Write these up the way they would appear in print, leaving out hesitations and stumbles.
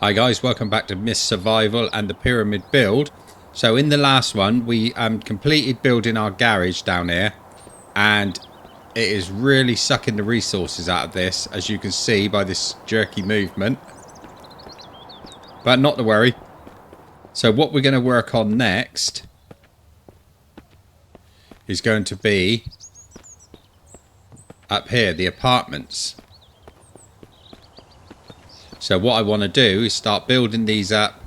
Hi guys, welcome back to Miss Survival and the Pyramid Build. So in the last one we completed building our garage down here, and it is really sucking the resources out of this, as you can see by this jerky movement. But not to worry. So what we're going to work on next is going to be up here, the apartments. So what I want to do is start building these up,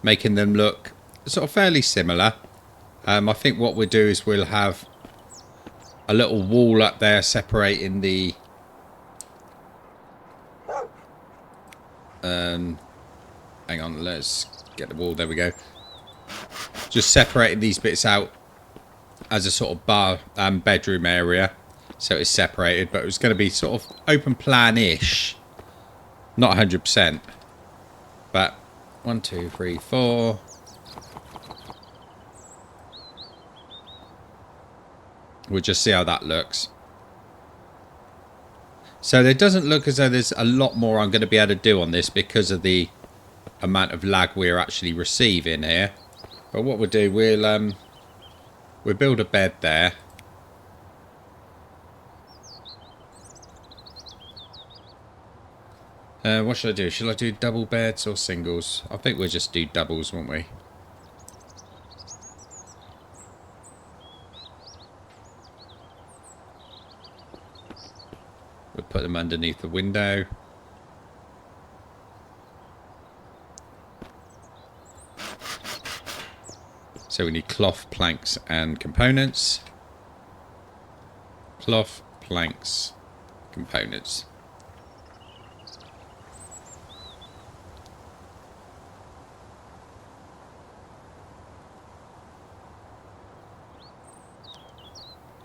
making them look sort of fairly similar. I think what we'll do is we'll have a little wall up there separating the hang on, let's get the wall, there we go. Just separating these bits out as a sort of bar bedroom area, so it's separated, but it's going to be sort of open plan-ish. Not 100%, but 1, 2, 3, 4. We'll just see how that looks. So it doesn't look as though there's a lot more I'm going to be able to do on this because of the amount of lag we're actually receiving here. But what we'll do, we'll build a bed there. What should I do? Should I do double beds or singles? I think we'll just do doubles, won't we? We'll put them underneath the window. So we need cloth, planks and components. Cloth, planks, components.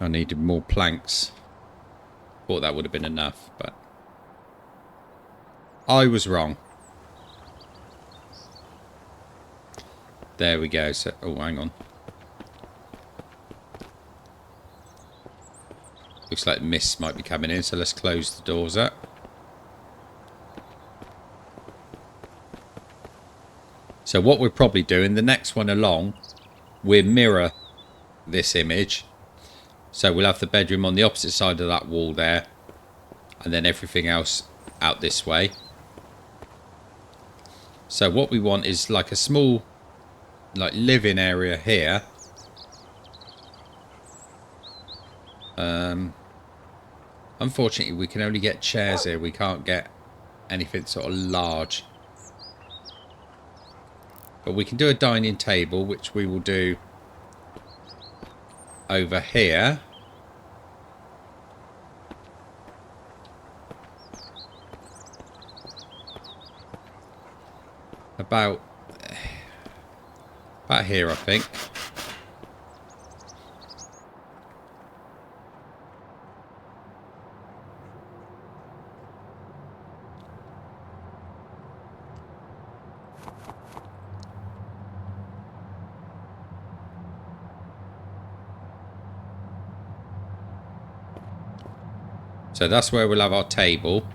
I needed more planks. Thought that would have been enough, but I was wrong. There we go. So, oh, hang on. Looks like mist might be coming in, so let's close the doors up. So what we'll probably do in the next one along, we'll mirror this image. So we'll have the bedroom on the opposite side of that wall there, and then everything else out this way. So what we want is like a small living area here. Unfortunately we can only get chairs here, we can't get anything sort of large. But we can do a dining table, which we will do over here. About here, I think. So that's where we'll have our table.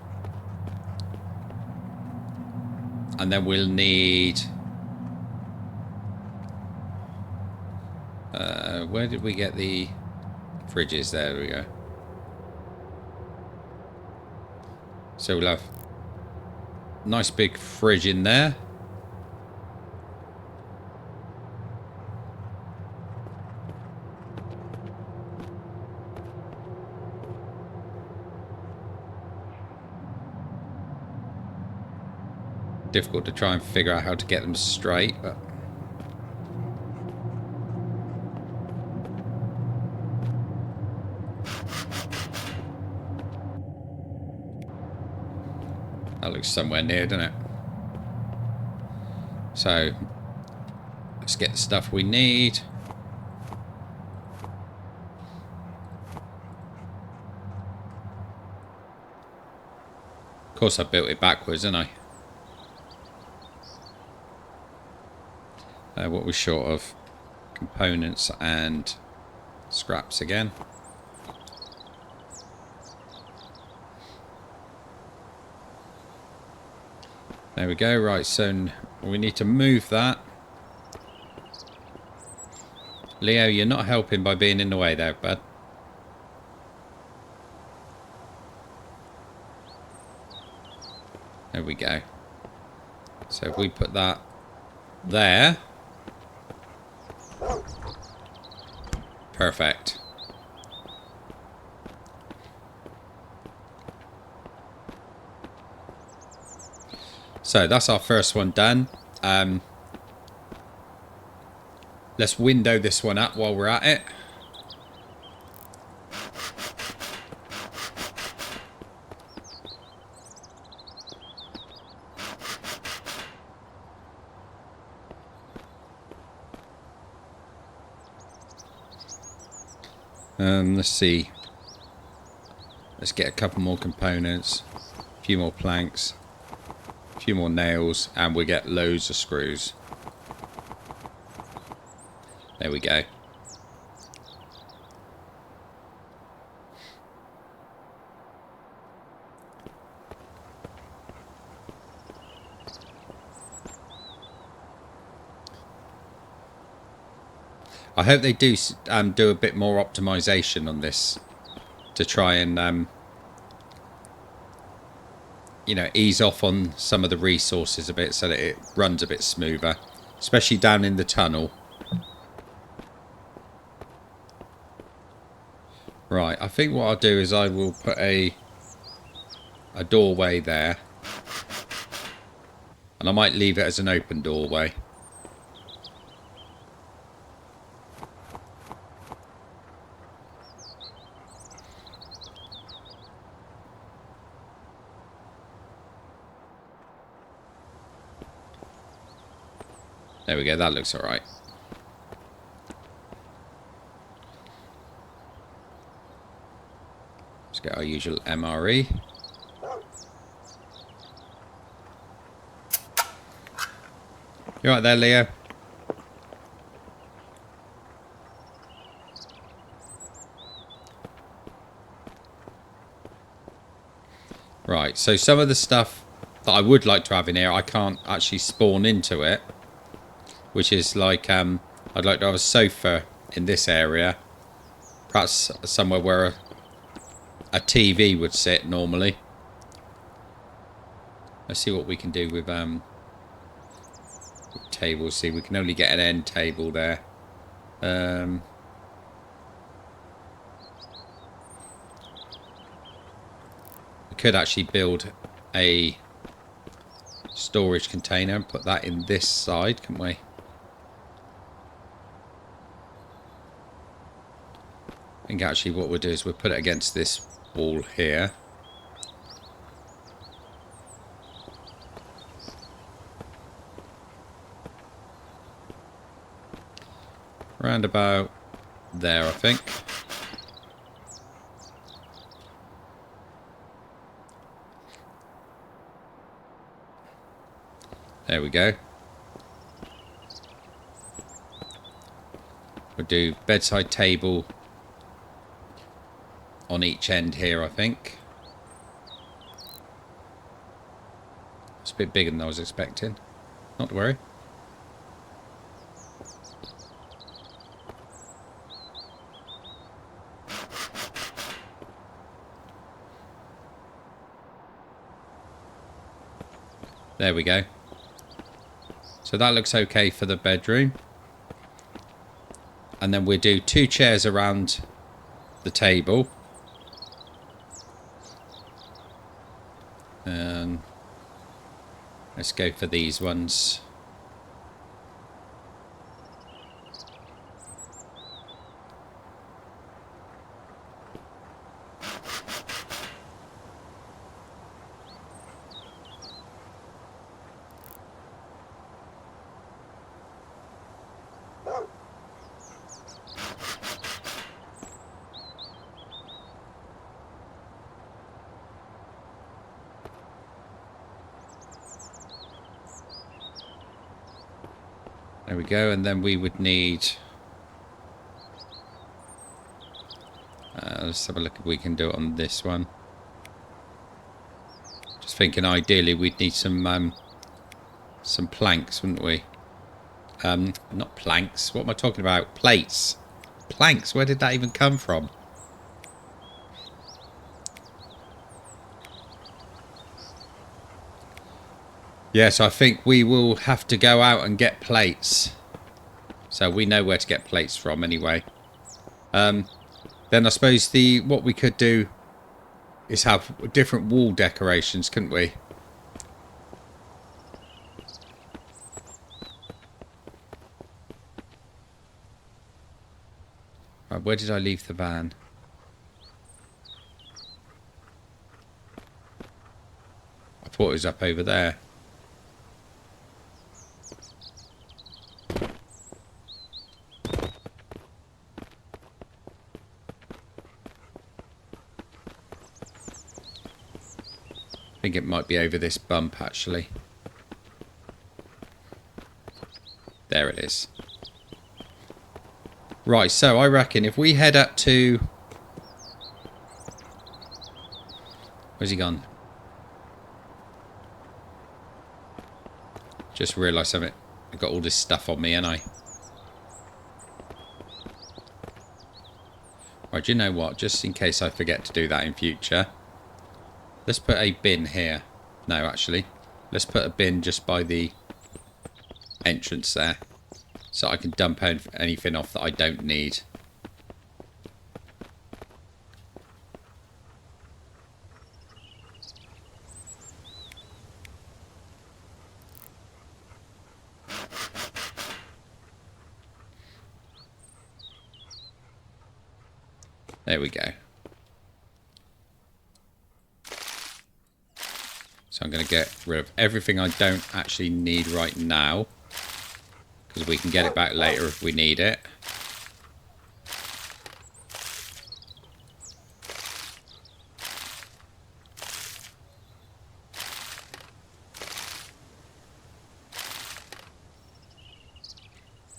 And then we'll need... where did we get the fridges? There we go. So we'll have a nice big fridge in there. Difficult to try and figure out how to get them straight, but that looks somewhere near, doesn't it? So let's get the stuff we need. Of course I built it backwards, didn't I? What we're short of? Components and scraps again. There we go. Right, so we need to move that. Leo, you're not helping by being in the way there, bud. There we go. So if we put that there. Perfect. So that's our first one done. Let's window this one up while we're at it. Let's see. Let's get a couple more components, a few more planks, a few more nails, and we get loads of screws. There we go. I hope they do do a bit more optimization on this to try and you know, ease off on some of the resources a bit so that it runs a bit smoother, especially down in the tunnel. Right, I think what I'll do is I will put a doorway there, and I might leave it as an open doorway. There we go, that looks alright. Let's get our usual MRE. You right there, Leo? Right, so some of the stuff that I would like to have in here, I can't actually spawn into it. Which is like, I'd like to have a sofa in this area. Perhaps somewhere where a TV would sit normally. Let's see what we can do with tables. See, we can only get an end table there. We could actually build a storage container and put that in this side, couldn't we? I think actually what we'll do is we'll put it against this wall here. Around about there, I think. There we go. We'll do bedside table on each end here, I think. It's a bit bigger than I was expecting. Not to worry. There we go. So that looks okay for the bedroom. And then we'll do 2 chairs around the table. And let's go for these ones. There we go, and then we would need... let's have a look if we can do it on this one. Just thinking ideally we'd need some some planks, wouldn't we? Not planks. What am I talking about? Plates. Planks. Where did that even come from? Yes, I think we will have to go out and get plates. So we know where to get plates from anyway. Then I suppose what we could do is have different wall decorations, couldn't we? Right, where did I leave the van? I thought it was up over there. I think it might be over this bump, actually. There it is. Right, so I reckon if we head up to... Where's he gone? Just realised something. I've got all this stuff on me, ain't I? Right, do you know what? Just in case I forget to do that in future... Let's put a bin here. No, actually. Let's put a bin just by the entrance there. So I can dump anything off that I don't need. There we go. So I'm going to get rid of everything I don't actually need right now. Because we can get it back later if we need it.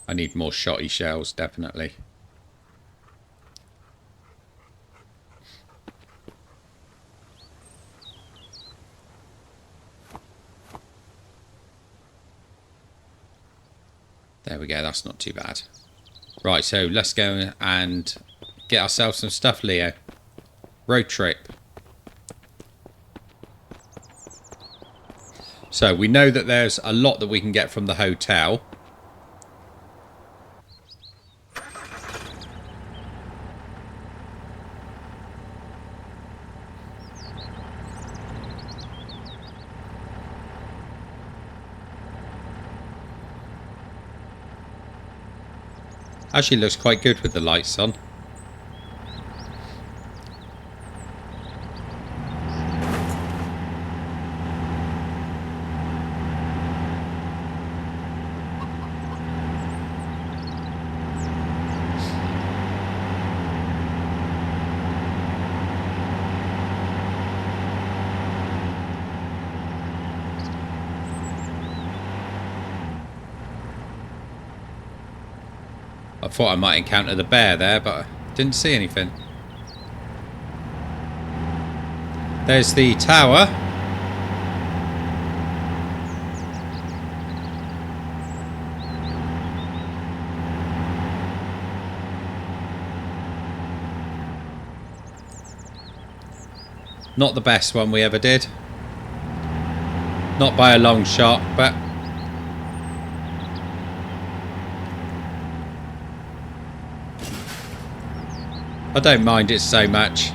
I need more shotty shells, definitely. There we go, that's not too bad. Right, so let's go and get ourselves some stuff, Leo. Road trip. So we know that there's a lot that we can get from the hotel. Actually looks quite good with the lights on. I thought I might encounter the bear there, but I didn't see anything. There's the tower. Not the best one we ever did. Not by a long shot, but... I don't mind it so much.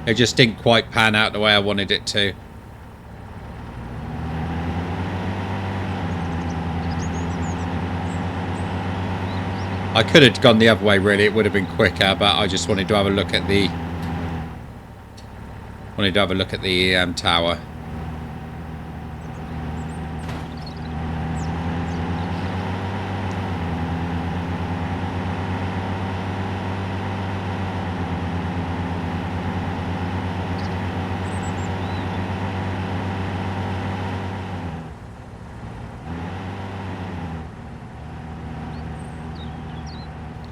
It just didn't quite pan out the way I wanted it to. I could have gone the other way really, it would have been quicker, but I just wanted to have a look at the tower.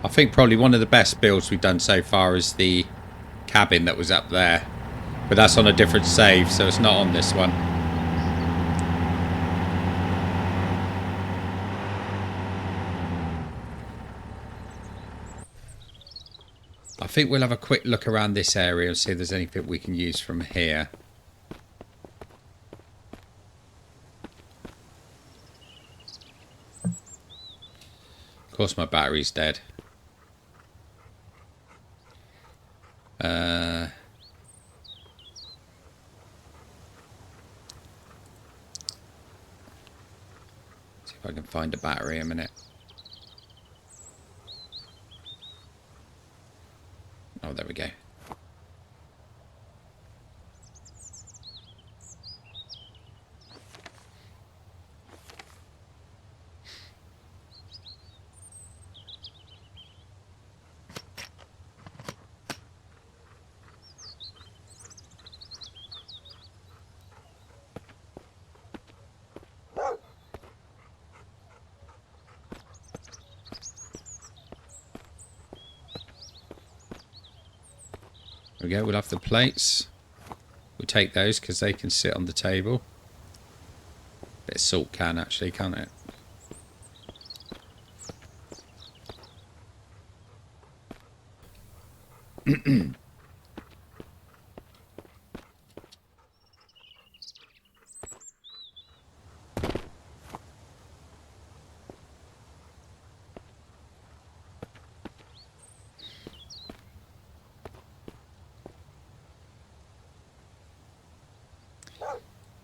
I think probably one of the best builds we've done so far is the cabin that was up there. But that's on a different save, so it's not on this one. I think we'll have a quick look around this area and see if there's anything we can use from here. Of course my battery's dead. See if I can find a battery a minute. Oh, there we go. There we go, we'll have the plates. We'll take those because they can sit on the table. Bit of salt can actually, can't it?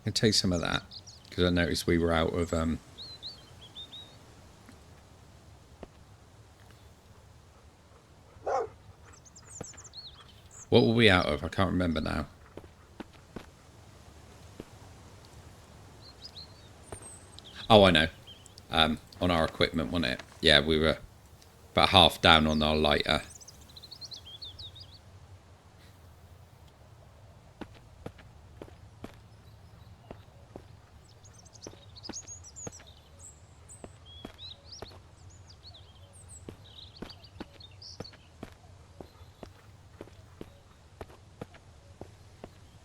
I'll take some of that because I noticed we were out of what were we out of? I can't remember now. Oh, I know. On our equipment, wasn't it? Yeah, we were about half down on our lighter.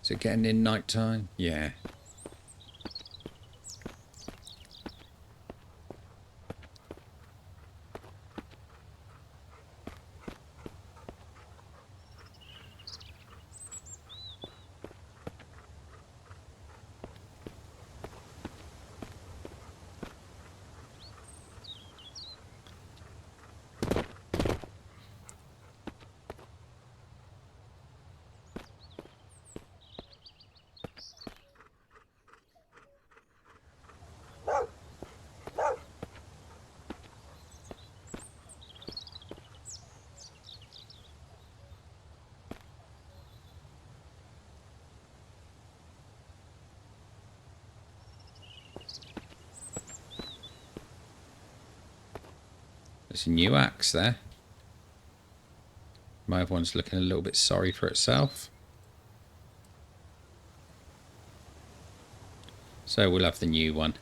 Is it getting in night time? Yeah. There's a new axe there. My other one's looking a little bit sorry for itself. So we'll have the new one.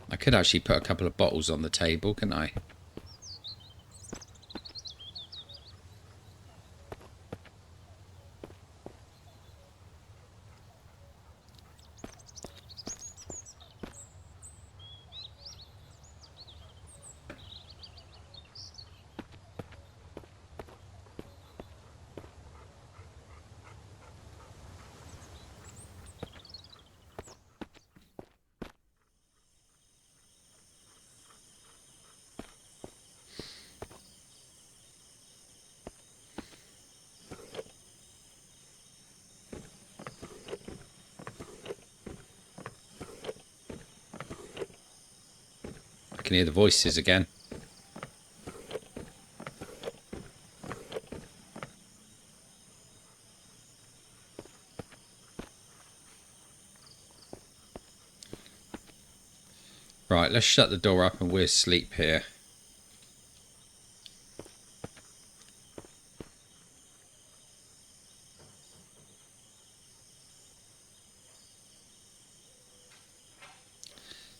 I could actually put a couple of bottles on the table, couldn't I? I can hear the voices again. Right, let's shut the door up and we'll sleep here.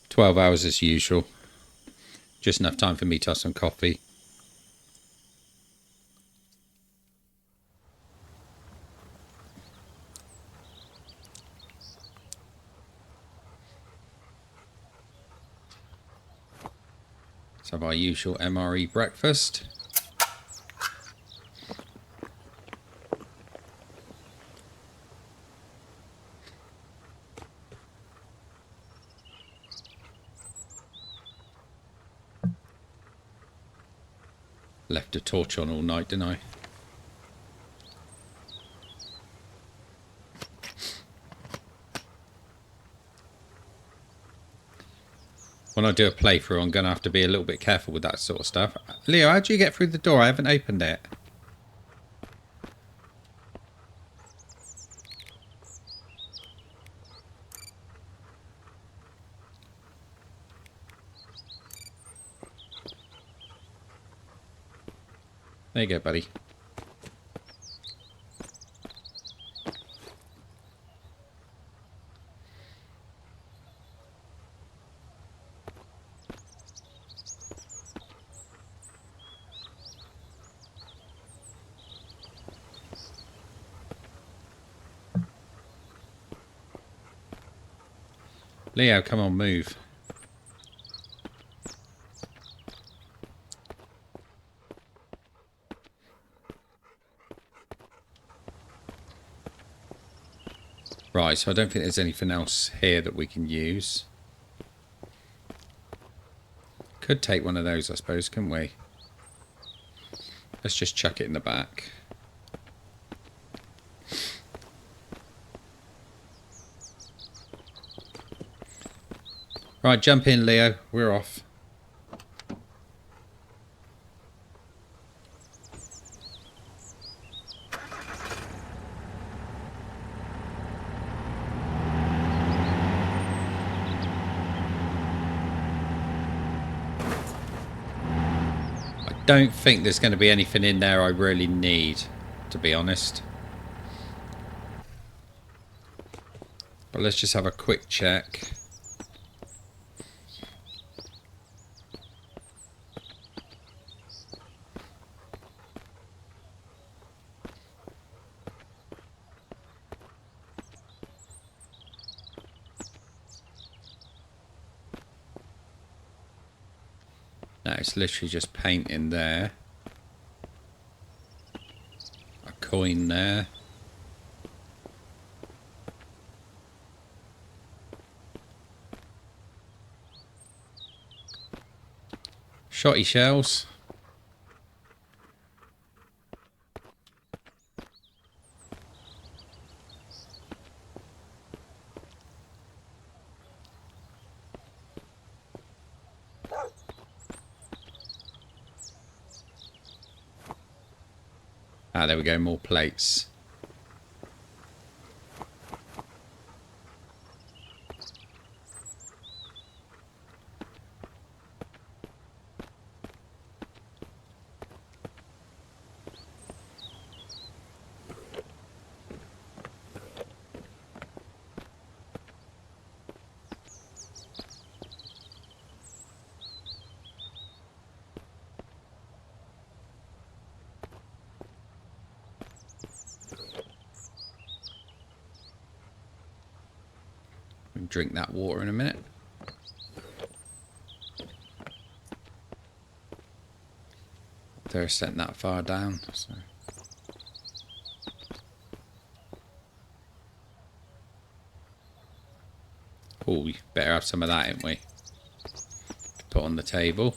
"12 hours as usual. Just enough time for me to have some coffee. Let's have our usual MRE breakfast. Left a torch on all night, didn't I? When I do a playthrough, I'm going to have to be a little bit careful with that sort of stuff. Leo, how do you get through the door? I haven't opened it. There you go, buddy. Leo, come on, move. Right, so I don't think there's anything else here that we can use. Could take one of those, I suppose, couldn't we? Let's just chuck it in the back. Right, jump in, Leo. We're off. Don't think there's going to be anything in there I really need, to be honest. But let's just have a quick check. No, it's literally just paint in there. A coin there. Shotty shells. Ah, there we go, more plates. Drink that water in a minute. They're sent that far down. So. Oh, we better have some of that, ain't we? To put on the table.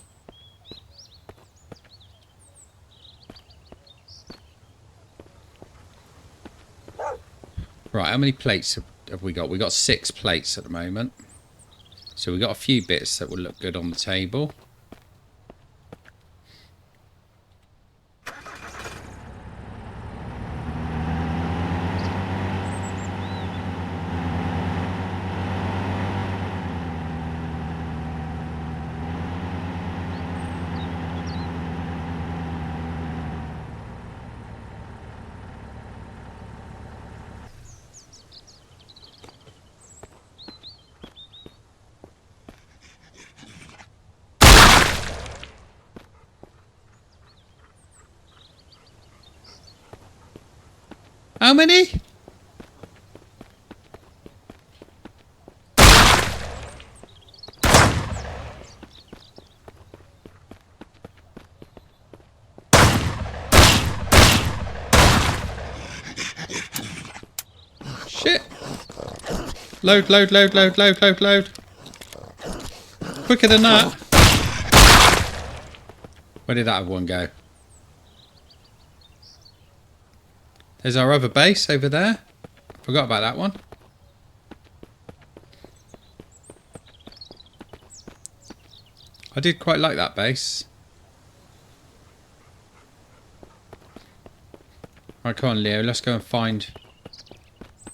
Right, how many plates have we got? We got 6 plates at the moment. So we got a few bits that will look good on the table. How many? Shit. Load, load, load, load, load, load, load. Quicker than that. Where did that other one go? There's our other base over there. Forgot about that one. I did quite like that base. Right, come on, Leo. Let's go and find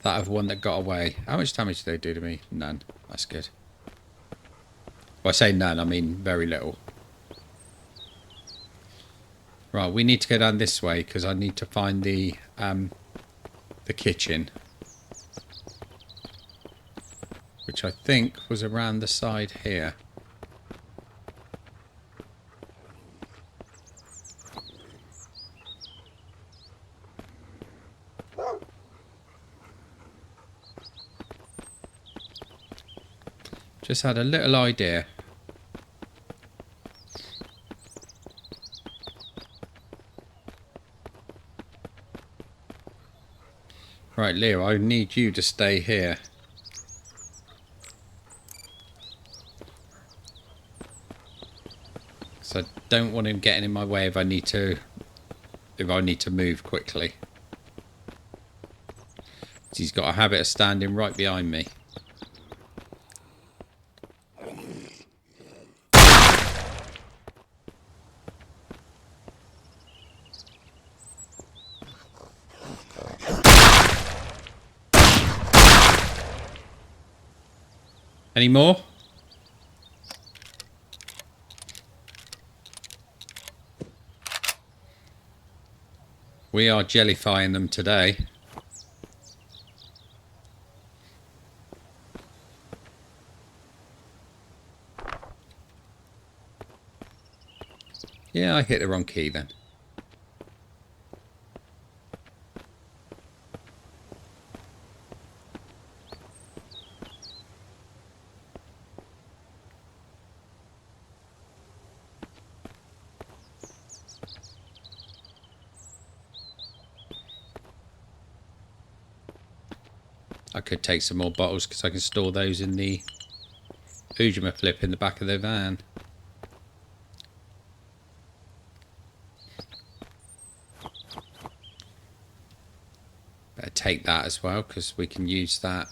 that other one that got away. How much damage did they do to me? None. That's good. Well, I say none, I mean very little. Right, we need to go down this way because I need to find the kitchen, which I think was around the side here. Just had a little idea. Right, Leo, I need you to stay here. So I don't want him getting in my way if I need to move quickly. He's got a habit of standing right behind me. Any more? We are jellyfying them today. Yeah, I hit the wrong key then. I could take some more bottles because I can store those in the Ujima flip in the back of the van. Better take that as well because we can use that.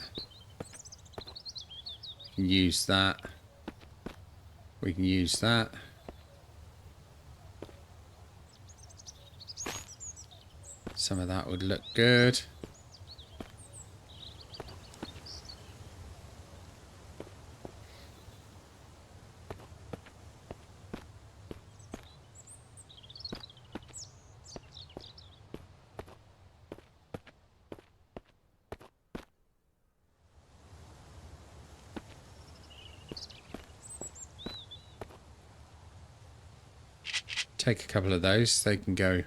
We can use that. We can use that. Some of that would look good. Take a couple of those. They can go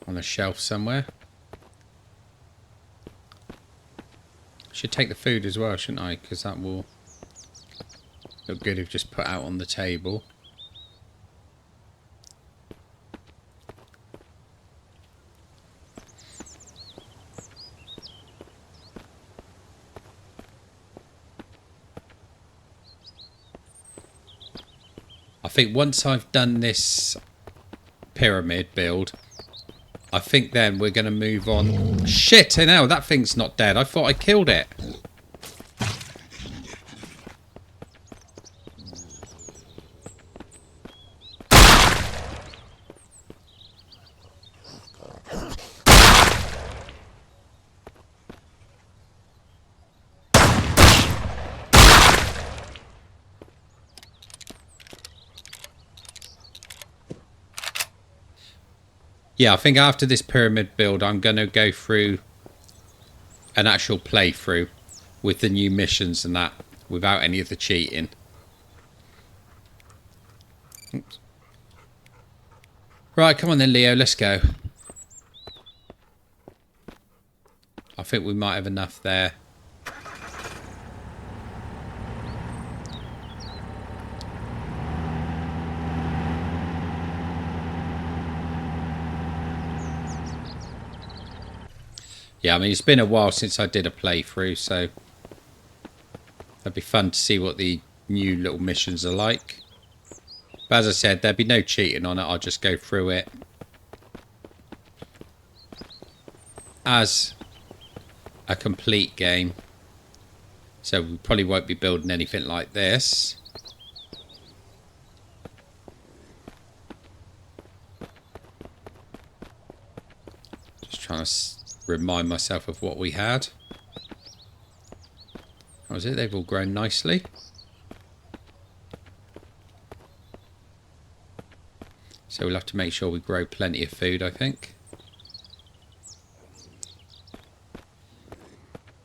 on a shelf somewhere. Should take the food as well, shouldn't I? Because that will look good if just put out on the table. I think once I've done this pyramid build, I think then we're going to move on. Shit, hell, that thing's not dead. I thought I killed it. Yeah, I think after this pyramid build, I'm going to go through an actual playthrough with the new missions and that, without any of the cheating. Oops. Right, come on then, Leo, let's go. I think we might have enough there. Yeah, I mean, it's been a while since I did a playthrough, so it'd be fun to see what the new little missions are like. But as I said, there'd be no cheating on it. I'll just go through it as a complete game. So we probably won't be building anything like this. Just trying to remind myself of what we had. How is it? They've all grown nicely. So we'll have to make sure we grow plenty of food, I think.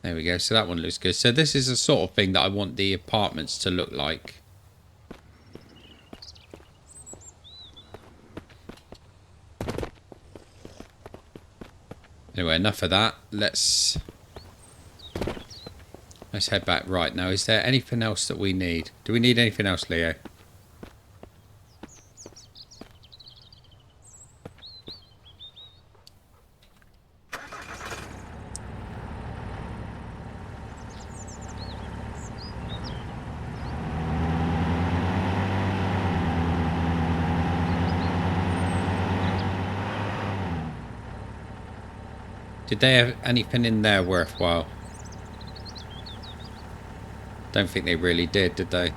There we go. So that one looks good. So this is the sort of thing that I want the apartments to look like. Anyway, enough of that. Let's head back. Right, now, is there anything else that we need? Do we need anything else, Leo? Did they have anything in there worthwhile? Don't think they really did they?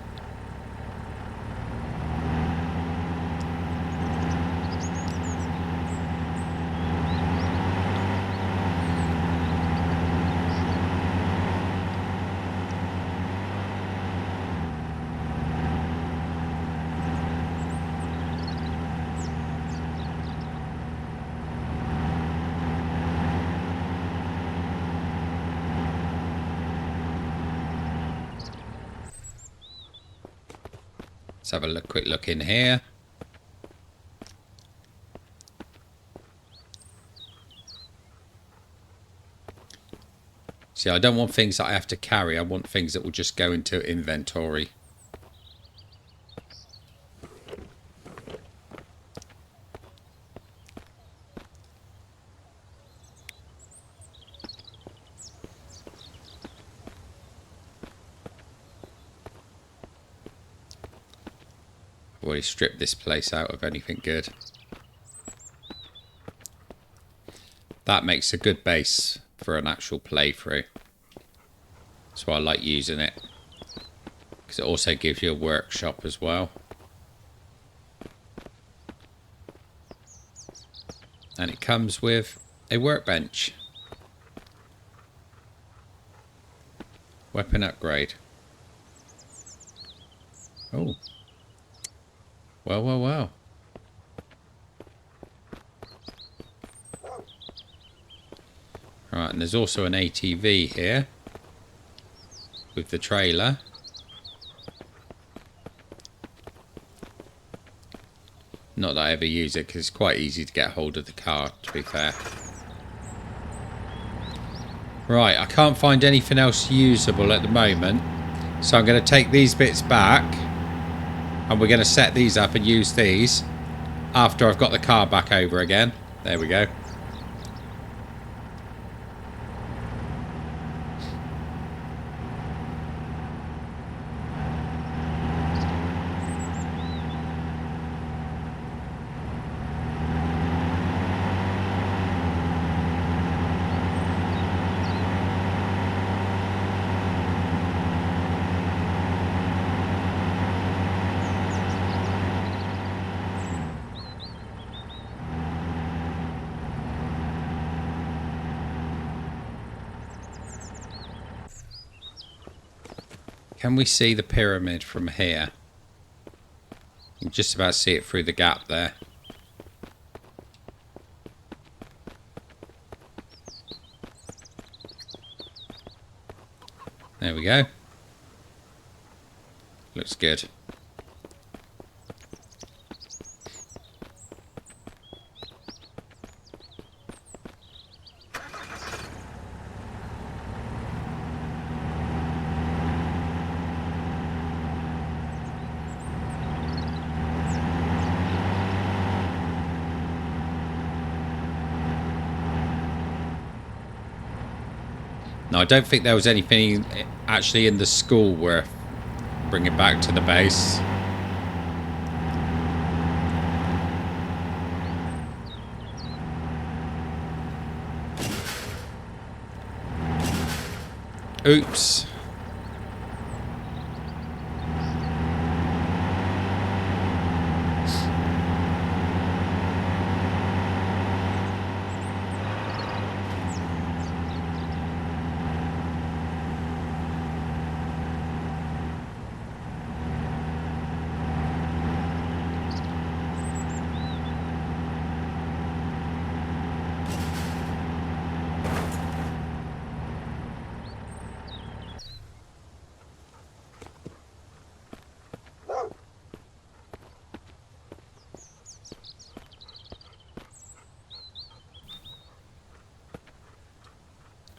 Let's have a quick look in here. See, I don't want things that I have to carry. I want things that will just go into inventory. I've already stripped this place out of anything good. That makes a good base for an actual playthrough. That's why I like using it. Because it also gives you a workshop as well. And it comes with a workbench. Weapon upgrade. Oh. Well, well, well. Right, and there's also an ATV here with the trailer. Not that I ever use it because it's quite easy to get hold of the car, to be fair. Right, I can't find anything else usable at the moment. So I'm going to take these bits back. And we're going to set these up and use these after I've got the car back over again. There we go. Can we see the pyramid from here? You can just about see it through the gap there. There we go. Looks good. No, I don't think there was anything actually in the school worth bringing back to the base. Oops.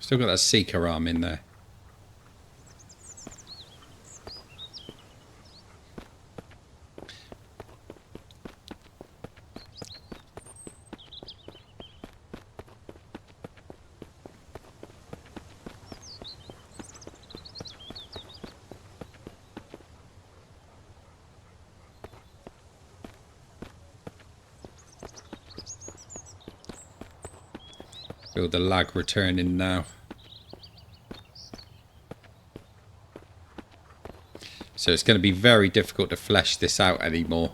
Still got that seeker arm in there. Feel the lag returning now. So it's going to be very difficult to flesh this out anymore.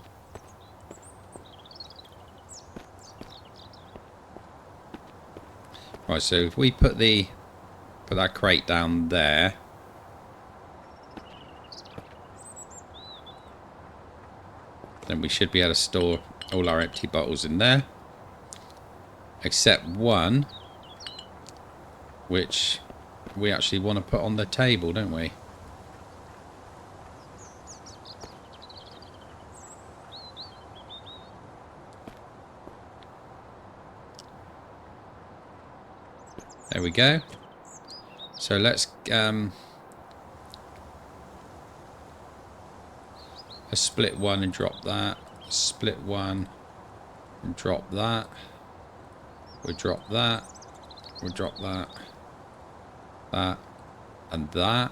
Right, so if we put that crate down there. Then we should be able to store all our empty bottles in there. Except one, which we actually want to put on the table, don't we? There we go. So let's split one and drop that. Split one and drop that. We'll drop that. We'll drop that. That. And that.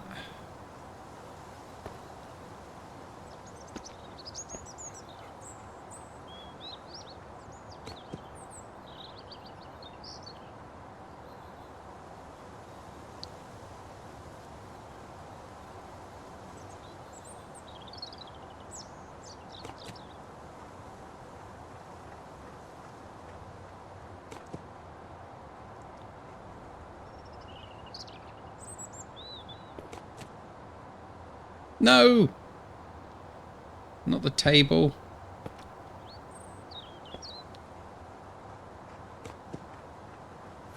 No! Not the table.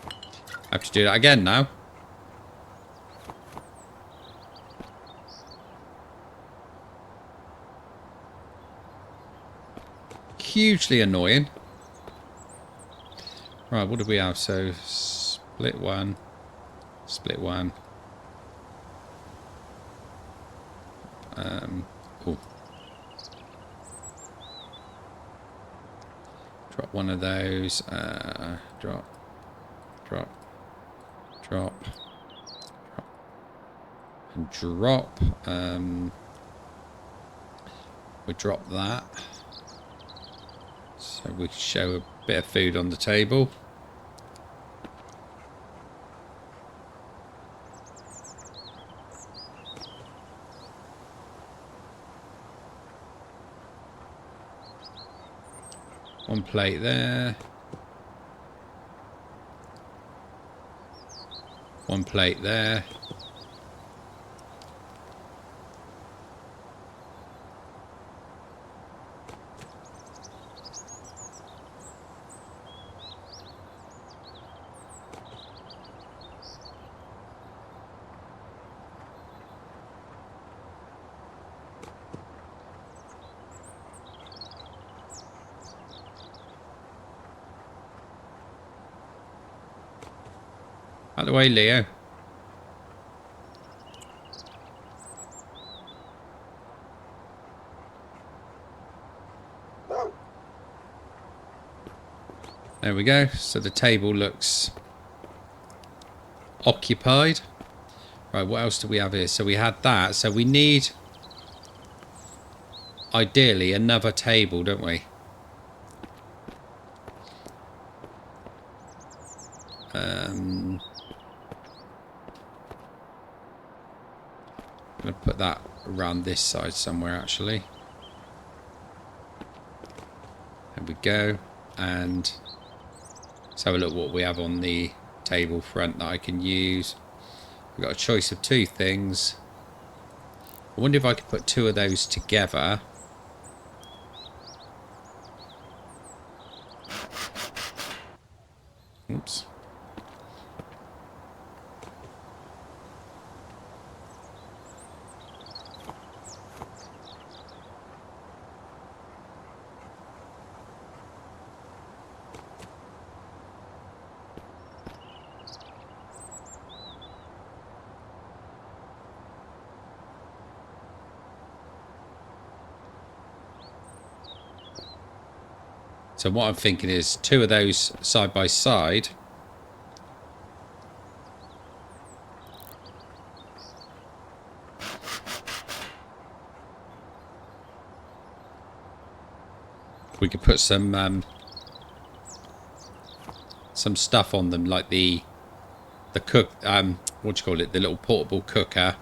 I have to do that again now. Hugely annoying. Right, what do we have? So, split one. Split one. Cool. Drop one of those. Drop. Drop. Drop. Drop. And drop. We drop that. So we show a bit of food on the table. One plate there. One plate there. Out the way, Leo. There we go. So the table looks occupied. Right, what else do we have here? So we had that. So we need, ideally, another table, don't we? I'm going to put that around this side somewhere, actually. There we go. And let's have a look what we have on the table front that I can use. We've got a choice of two things. I wonder if I could put two of those together. Oops. So what I'm thinking is two of those side by side. We could put some stuff on them, like the cook, what do you call it, the little portable cooker,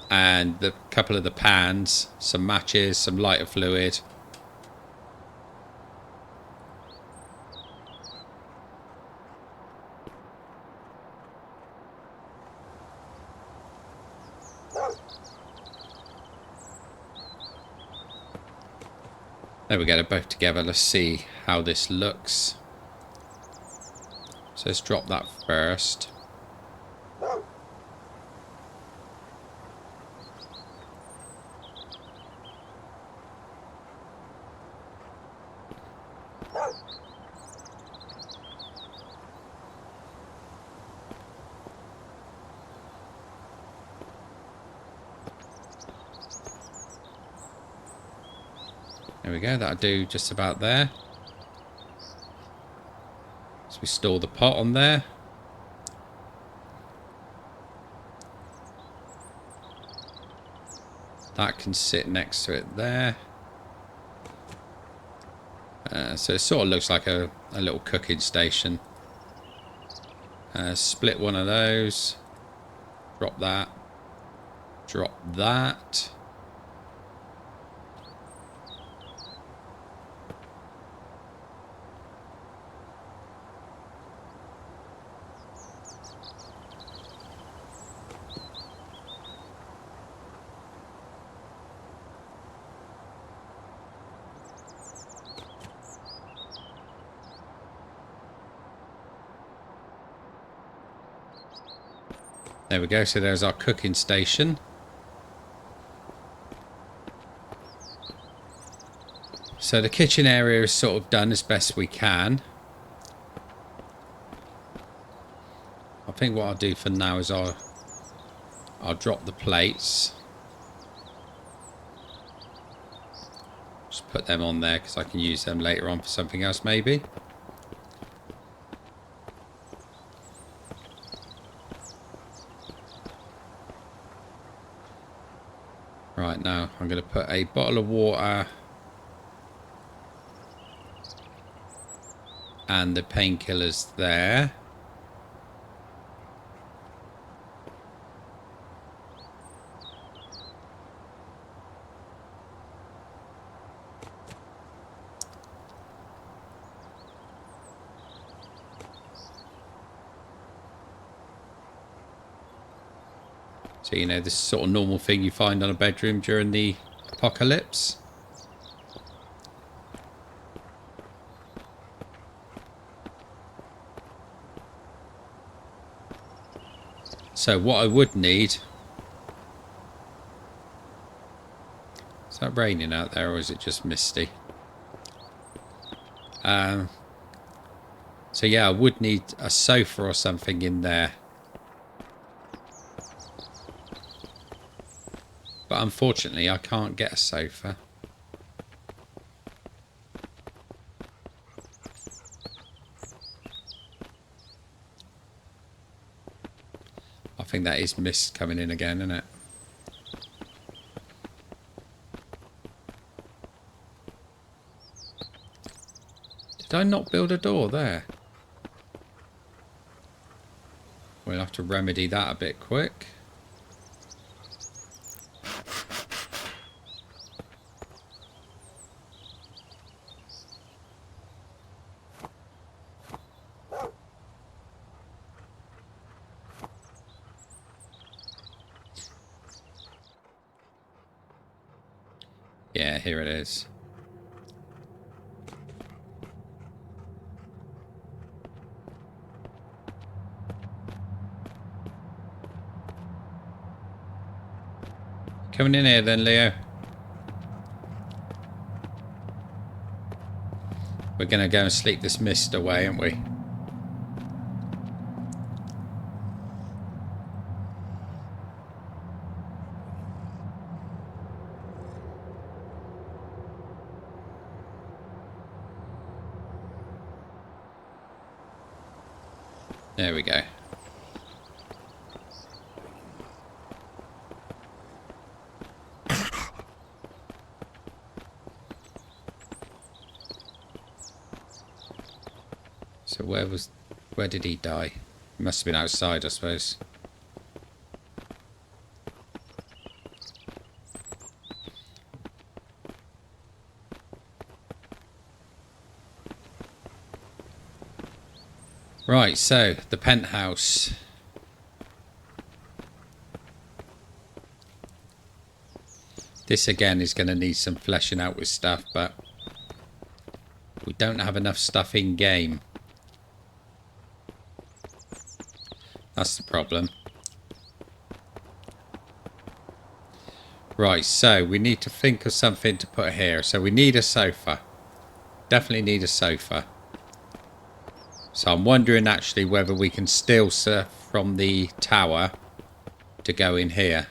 and the couple of the pans, some matches, some lighter fluid. There we go, they're both together. Let's see how this looks. So let's drop that first. There we go, that'll do just about there. So we store the pot on there. That can sit next to it there. So it sort of looks like a little cooking station. Split one of those. Drop that. Drop that. There we go, so there's our cooking station. So the kitchen area is sort of done as best we can. I think what I'll do for now is I'll drop the plates. Just put them on there because I can use them later on for something else maybe. Right, now I'm going to put a bottle of water and the painkillers there. So, you know, this sort of normal thing you find on a bedroom during the apocalypse. So what I would need... Is that raining out there or is it just misty? So yeah, I would need a sofa or something in there. But unfortunately, I can't get a sofa. think that is mist coming in again, isn't it? Did I not build a door there? We'll have to remedy that a bit quick. Yeah, here it is. Coming in here then, Leo. We're going to go and sleep this mist away, aren't we? There we go. So where did he die? He must have been outside, I suppose. Right, so the penthouse. This again is going to need some fleshing out with stuff, but we don't have enough stuff in game. That's the problem. Right, so we need to think of something to put here. So we need a sofa. Definitely need a sofa. So I'm wondering actually whether we can steal stuff from the tower to go in here.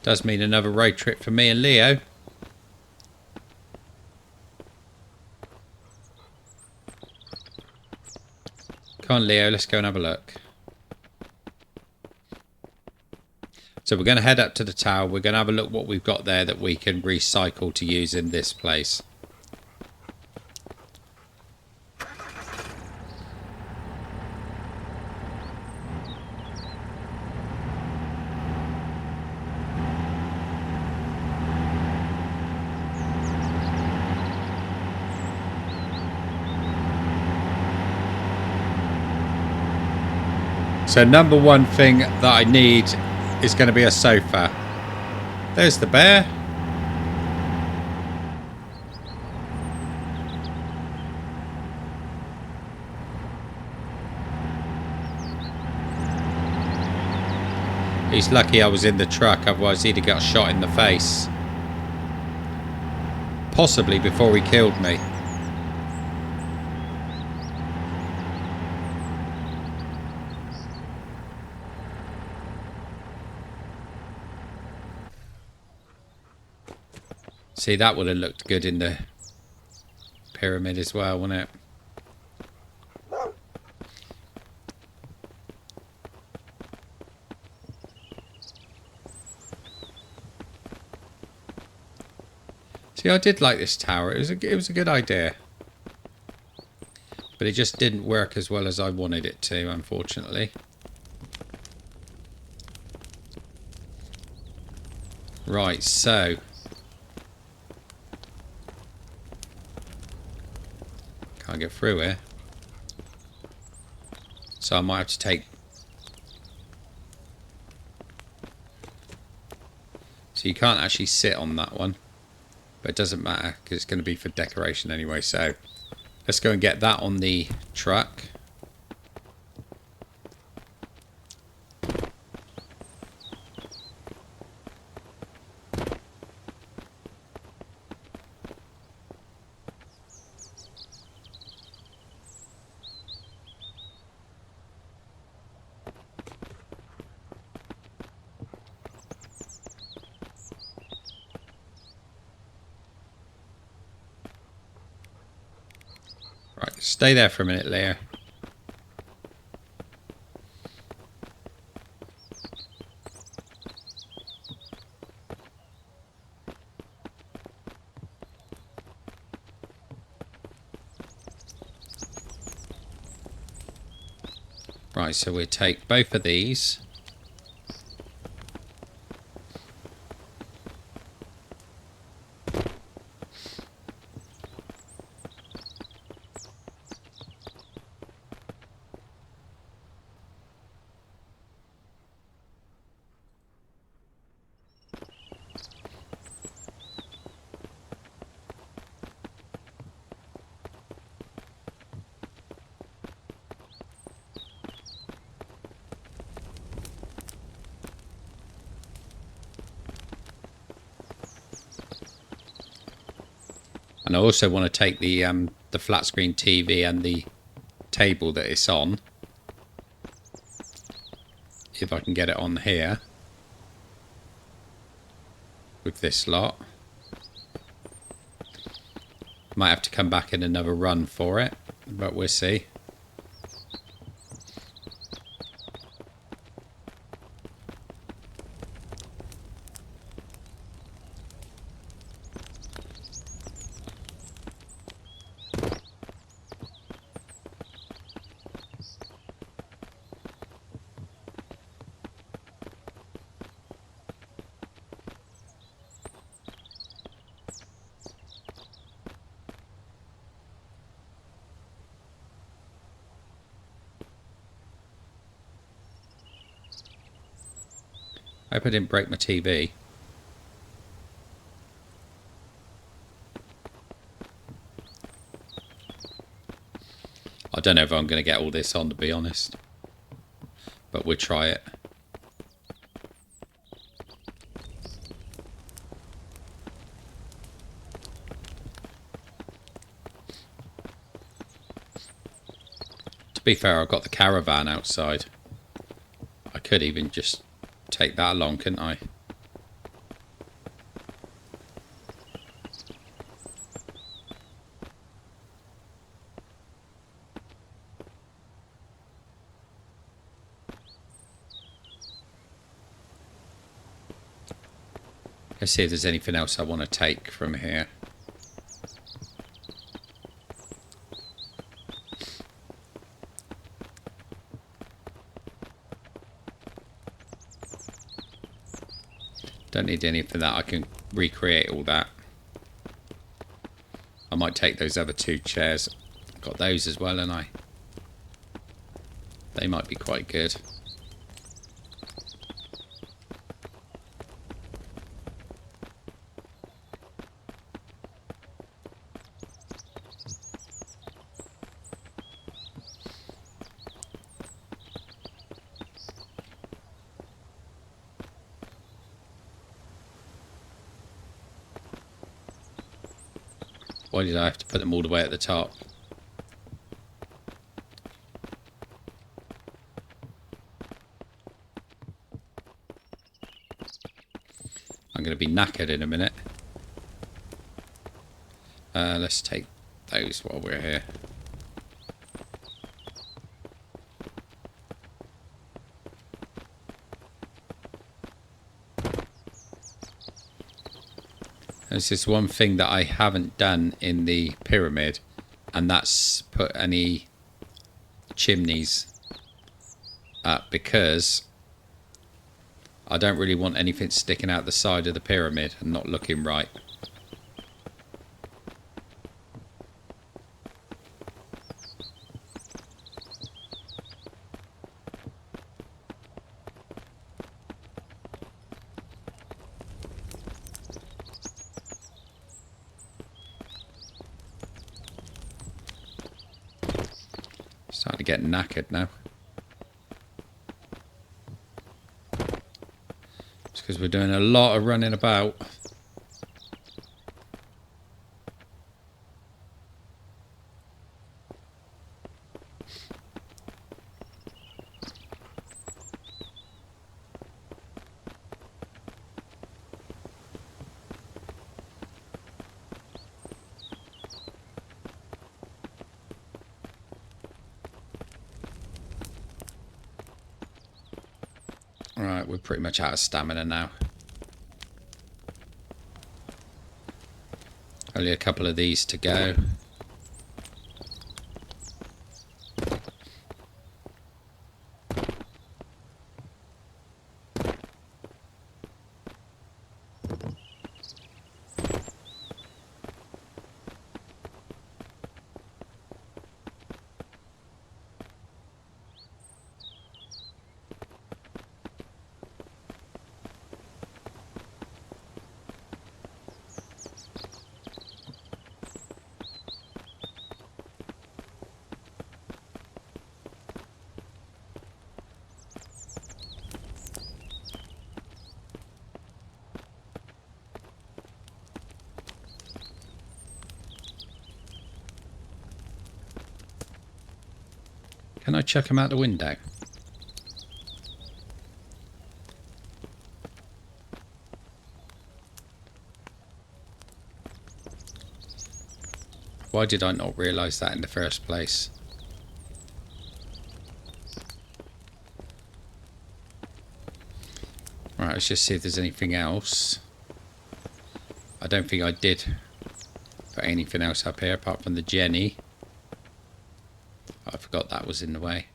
Does mean another road trip for me and Leo. Come on, Leo, let's go and have a look. So we're going to head up to the tower. We're going to have a look what we've got there that we can recycle to use in this place. So number one thing that I need is going to be a sofa. There's the bear. He's lucky I was in the truck, otherwise he'd have got shot in the face. Possibly before he killed me. See, that would have looked good in the pyramid as well, wouldn't it? See, I did like this tower. It was a good idea. But it just didn't work as well as I wanted it to, unfortunately. Right, so... can't get through here. So I might have to take... So you can't actually sit on that one. But it doesn't matter, because it's going to be for decoration anyway. So let's go and get that on the truck. Stay there for a minute, Leah. Right, so we'll take both of these. And I also want to take the flat screen TV and the table that it's on, if I can get it on here with this lot. Might have to come back in another run for it, but we'll see. I hope I didn't break my TV. I don't know if I'm going to get all this on, to be honest, but we'll try it. To be fair, I've got the caravan outside. I could even just take that along, couldn't I? Let's see if there's anything else I want to take from here. Don't need any for that. I can recreate all that. I might take those other two chairs. Got those as well, and they might be quite good. Why did I have to put them all the way at the top? I'm going to be knackered in a minute. Let's take those while we're here. There's this one thing that I haven't done in the pyramid, and that's put any chimneys up, because I don't really want anything sticking out the side of the pyramid and not looking right. Starting to get knackered now. It's because we're doing a lot of running about. pretty much out of stamina now. Only a couple of these to go. Can I chuck them out the window? Why did I not realise that in the first place? Right, let's just see if there's anything else. I don't think I did put anything else up here apart from the Jenny. I forgot that was in the way.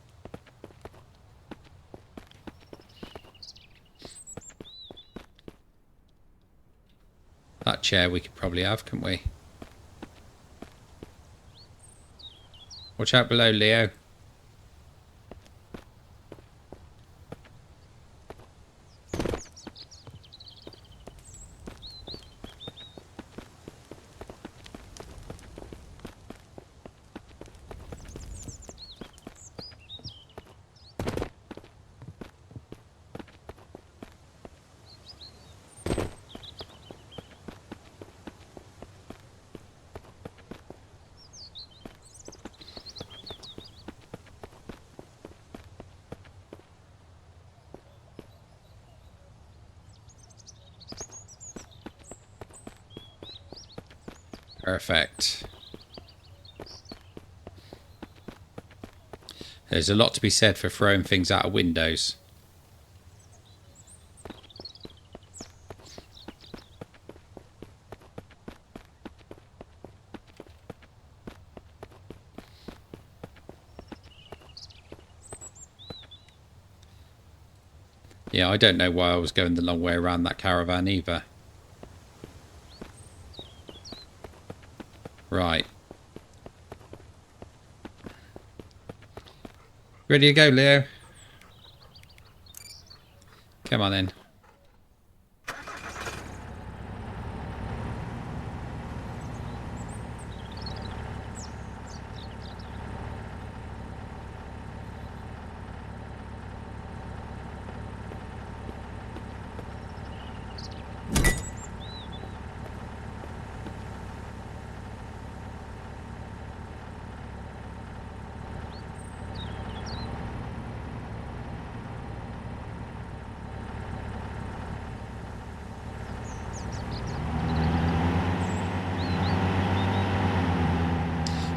That chair we could probably have, couldn't we? Watch out below, Leo. Perfect. There's a lot to be said for throwing things out of windows. Yeah, I don't know why I was going the long way around that caravan either. Right. Ready to go, Leo? Come on then.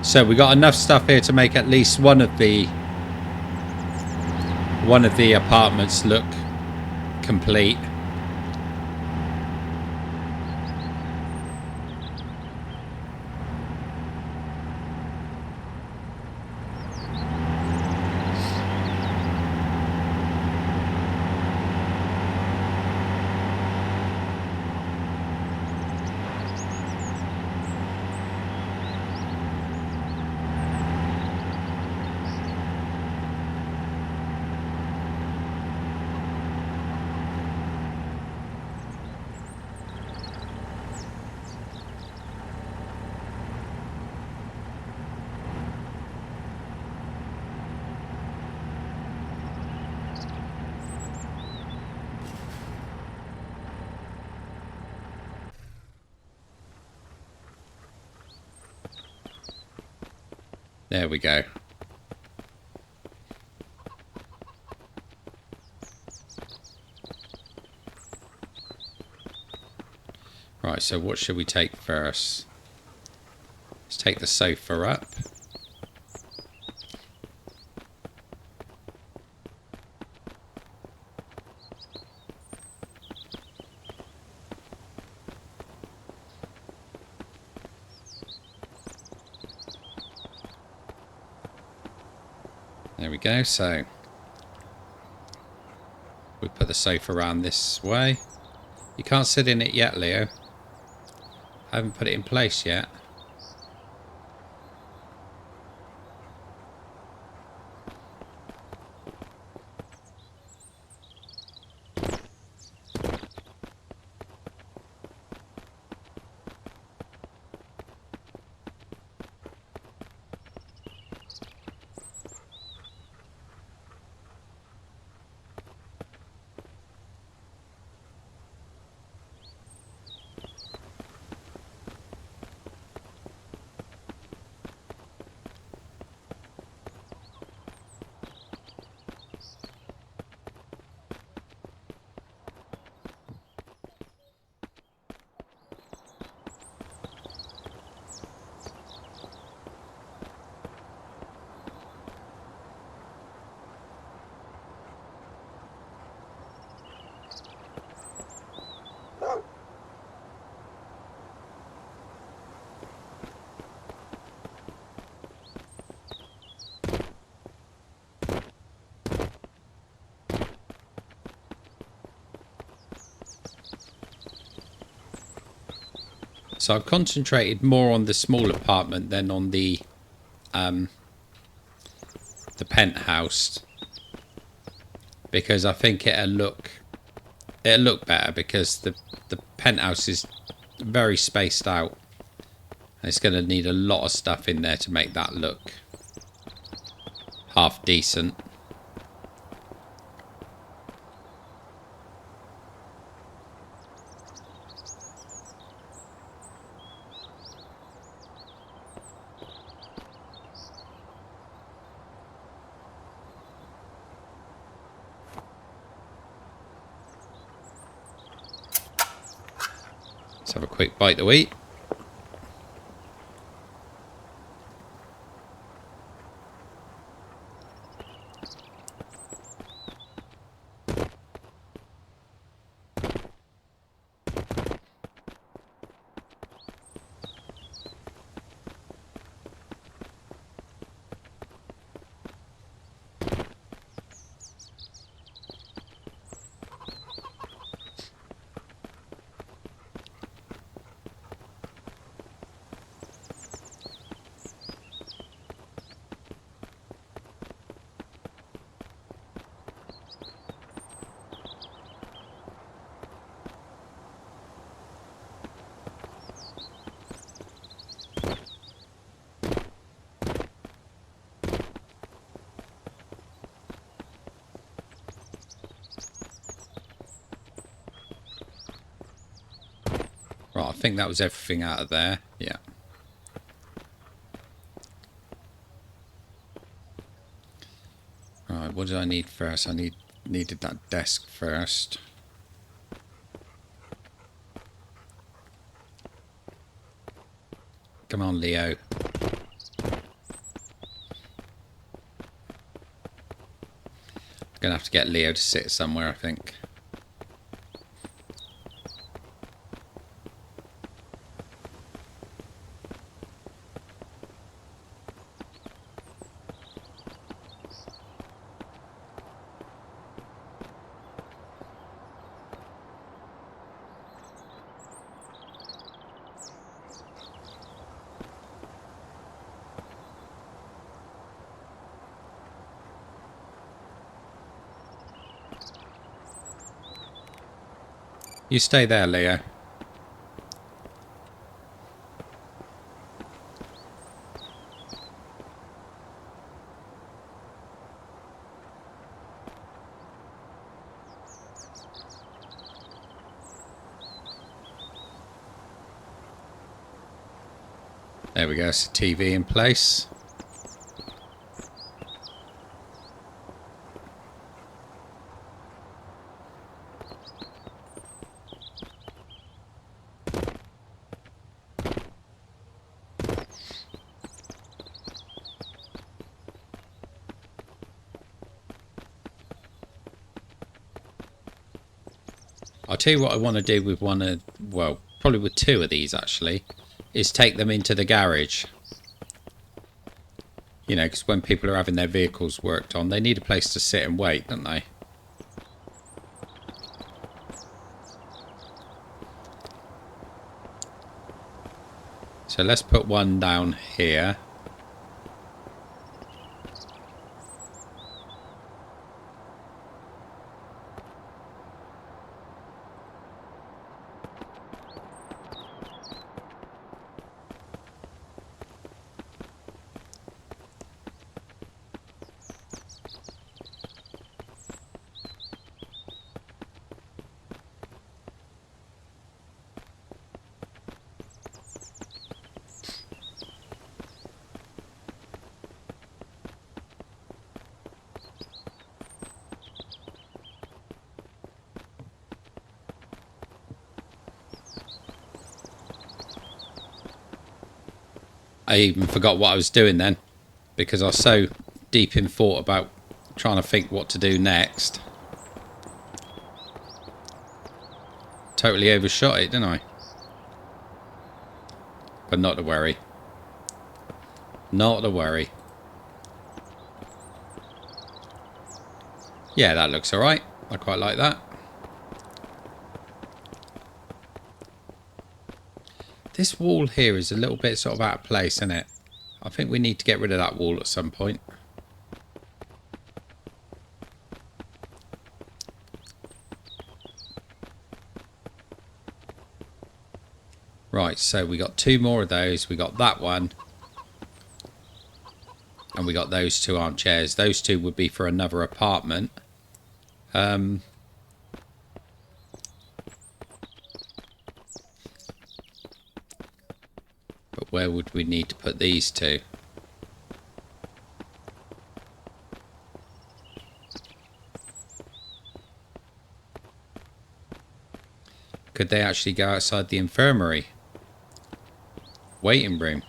So we got enough stuff here to make at least one of the apartments look complete. There we go. Right, so what should we take first? Let's take the sofa up. There we go. So we put the sofa around this way. You can't sit in it yet, Leo. I haven't put it in place yet. So I've concentrated more on the small apartment than on the penthouse, because I think it'll look better, because the penthouse is very spaced out. And it's going to need a lot of stuff in there to make that look half decent. Let's have a quick bite to eat. Right, I think that was everything out of there. Yeah. Right, what did I need first? I needed that desk first. Come on, Leo. Gonna have to get Leo to sit somewhere, I think. You stay there, Leo. There we go, it's a TV in place. I'll tell you what I want to do with one of, well, probably with two of these actually, is take them into the garage. You know, because when people are having their vehicles worked on, they need a place to sit and wait, don't they? So let's put one down here. I even forgot what I was doing then, because I was so deep in thought about trying to think what to do next. Totally overshot it, didn't I? But not to worry. Not to worry. Yeah, that looks alright. I quite like that. This wall here is a little bit sort of out of place, isn't it? I think we need to get rid of that wall at some point. Right, so we got two more of those. We got that one. And we got those two armchairs. Those two would be for another apartment. But where would we need to put these two? Could they actually go outside the infirmary? Waiting room.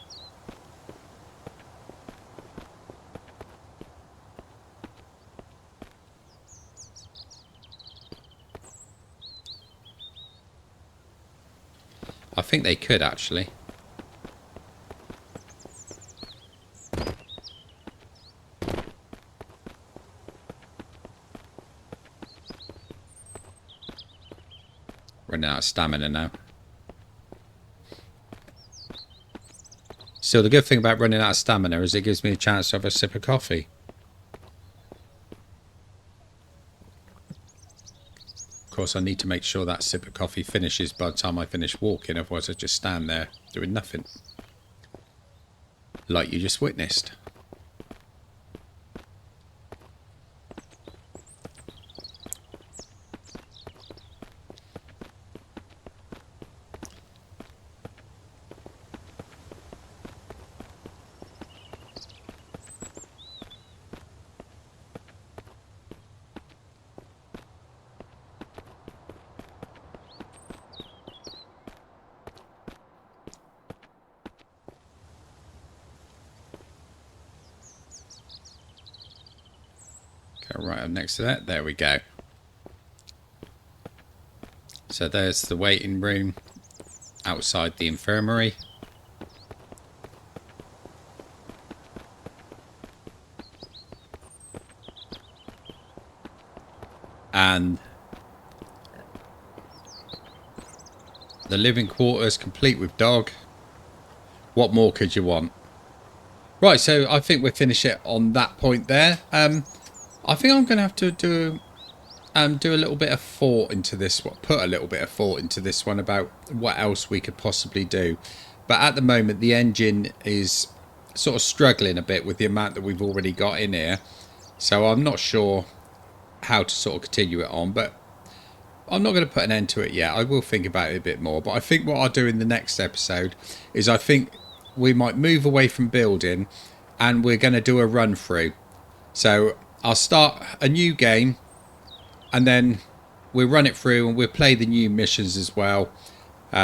I think they could actually. Running out of stamina now. Still, the good thing about running out of stamina is it gives me a chance to have a sip of coffee. Of course, I need to make sure that sip of coffee finishes by the time I finish walking, otherwise I just stand there doing nothing. Like you just witnessed. Go right up next to that. There we go. So there's the waiting room outside the infirmary. And the living quarters complete with dog. What more could you want? Right, so I think we'll finish it on that point there. I think I'm going to have to do a little bit of thought into this one. Put a little bit of thought into this one about what else we could possibly do. But at the moment, the engine is sort of struggling a bit with the amount that we've already got in here. So I'm not sure how to sort of continue it on. But I'm not going to put an end to it yet. I will think about it a bit more. But I think what I'll do in the next episode is I think we might move away from building and we're going to do a run through. So I'll start a new game and then we'll run it through and we'll play the new missions as well,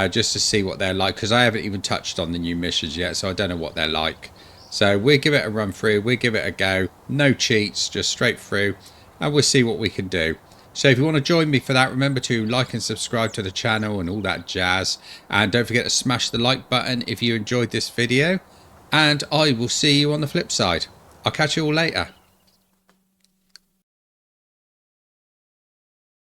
just to see what they're like, because I haven't even touched on the new missions yet, so I don't know what they're like. So we'll give it a run through, we'll give it a go, no cheats, just straight through, and we'll see what we can do. So if you want to join me for that, remember to like and subscribe to the channel and all that jazz, and don't forget to smash the like button if you enjoyed this video, and I will see you on the flip side. I'll catch you all later.